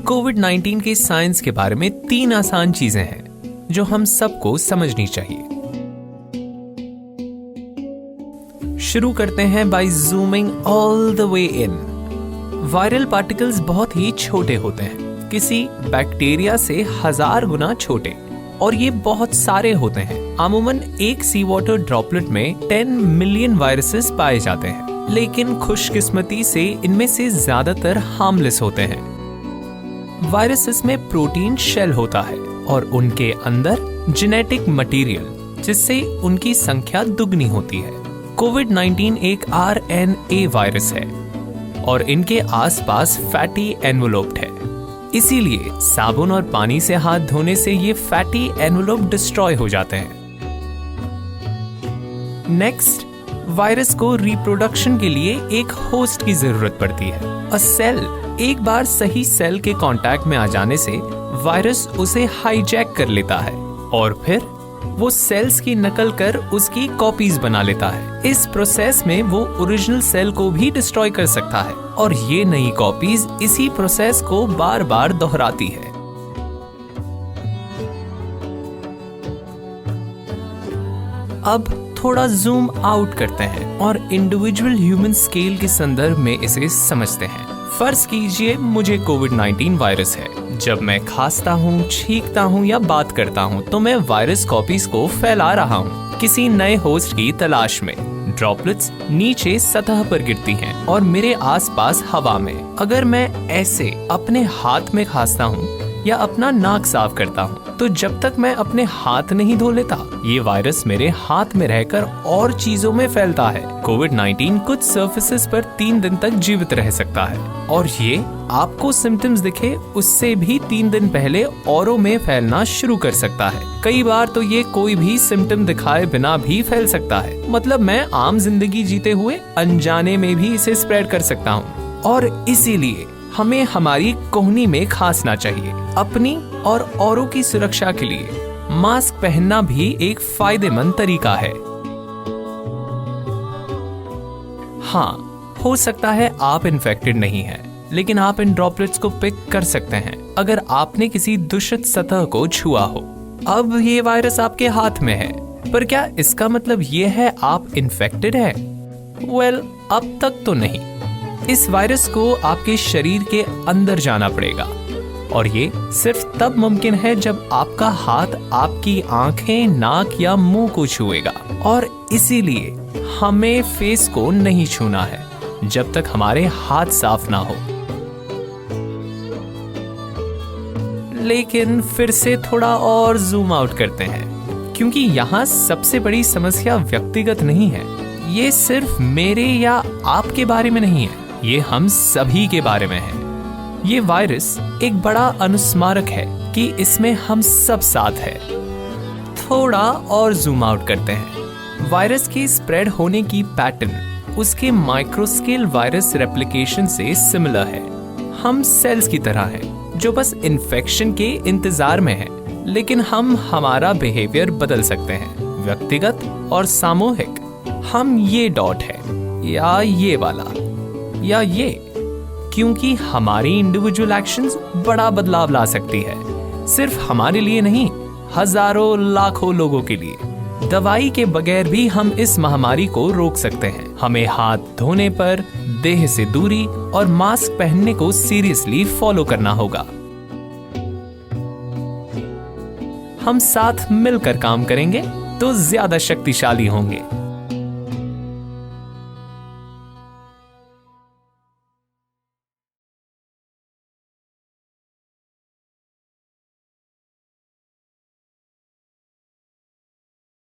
कोविड-19 के साइंस के बारे में 3 आसान चीजें हैं जो हम सबको समझनी चाहिए। शुरू करते हैं by zooming all the way in. Viral particles बहुत ही छोटे होते हैं, किसी बैक्टीरिया से 1000 गुना छोटे, और ये बहुत सारे होते हैं। अमूमन एक सी वाटर ड्रॉपलेट में 10 मिलियन वायरसेस पाए जाते हैं, लेकिन खुशकिस्मती से इनमें से ज्यादातर हार्मलेस होते हैं। वायरसेस में प्रोटीन शेल होता है और उनके अंदर जेनेटिक मटेरियल, जिससे उनकी संख्या दुगनी होती है। कोविड-19 एक RNA वायरस है और इनके आसपास फैटी एनवेलोप है। इसीलिए साबुन और पानी से हाथ धोने से ये फैटी एनवेलोप डिस्ट्रॉय हो जाते हैं। नेक्स्ट, वायरस को रिप्रोडक्शन के लिए एक होस्ट की जरूरत पड़ती है। अ सेल एक बार सही सेल के कांटेक्ट में आ जाने से वायरस उसे हाईजैक कर लेता है और फिर वो सेल्स की नकल कर उसकी कॉपीज बना लेता है। इस प्रोसेस में वो ओरिजिनल सेल को भी डिस्ट्रॉय कर सकता है और ये नई कॉपीज इसी प्रोसेस को बार बार दोहराती है। अब थोड़ा जूम आउट करते हैं और इंडिविजुअल ह्यूमन स्केल के संदर्भ में इसे समझते हैं। फर्ज कीजिए मुझे कोविड-19 वायरस है। जब मैं खांसता हूँ, छींकता हूँ या बात करता हूँ तो मैं वायरस कॉपीज को फैला रहा हूँ किसी नए होस्ट की तलाश में। ड्रॉपलेट्स नीचे सतह पर गिरती हैं और मेरे आसपास हवा में। अगर मैं ऐसे अपने हाथ में खांसता हूँ या अपना नाक साफ करता हूँ तो जब तक मैं अपने हाथ नहीं धो लेता, ये वायरस मेरे हाथ में रहकर और चीजों में फैलता है। कोविड-19 कुछ सर्फेसेस पर 3 दिन तक जीवित रह सकता है और ये आपको सिम्टम्स दिखे उससे भी 3 दिन पहले औरों में फैलना शुरू कर सकता है। कई बार तो ये कोई भी सिम्टम दिखाए बिना भी फैल सकता है। मतलब मैं आम जिंदगी जीते हुए अनजाने में भी इसे स्प्रेड कर सकता हूँ। और इसीलिए हमें हमारी कोहनी में खांसना चाहिए। अपनी और औरों की सुरक्षा के लिए मास्क पहनना भी एक फायदेमंद तरीका है। हाँ, हो सकता है आप इन्फेक्टेड नहीं हैं, लेकिन आप इन ड्रॉपलेट्स को पिक कर सकते हैं अगर आपने किसी दूषित सतह को छुआ हो। अब ये वायरस आपके हाथ में है, पर क्या इसका मतलब ये है आप इन्फेक्टेड हैं? वेल, अब तक तो नहीं। इस वायरस को आपके शरीर के अंदर जाना पड़ेगा और ये सिर्फ तब मुमकिन है जब आपका हाथ आपकी आंखें, नाक या मुंह को छुएगा। और इसीलिए हमें फेस को नहीं छूना है जब तक हमारे हाथ साफ ना हो। लेकिन फिर से थोड़ा और जूम आउट करते हैं, क्योंकि यहाँ सबसे बड़ी समस्या व्यक्तिगत नहीं है। ये सिर्फ मेरे या आपके बारे में नहीं है, ये हम सभी के बारे में है। ये वायरस एक बड़ा अनुस्मारक है कि इसमें हम सब साथ हैं। थोड़ा और जूम आउट करते हैं। वायरस के स्प्रेड होने की पैटर्न उसके माइक्रोस्केल वायरस रेप्लिकेशन से सिमिलर है। हम सेल्स की तरह हैं जो बस इन्फेक्शन के इंतजार में हैं, लेकिन हम हमारा बिहेवियर बदल सकते हैं, व्यक्तिगत और सामूहिक। हम ये डॉट है या ये वाला या ये, क्योंकि हमारी इंडिविजुअल एक्शंस बड़ा बदलाव ला सकती है। सिर्फ हमारे लिए नहीं, हजारों लाखों लोगों के लिए। दवाई के बगैर भी हम इस महामारी को रोक सकते हैं। हमें हाथ धोने पर, देह से दूरी और मास्क पहनने को सीरियसली फॉलो करना होगा। हम साथ मिलकर काम करेंगे तो ज्यादा शक्तिशाली होंगे।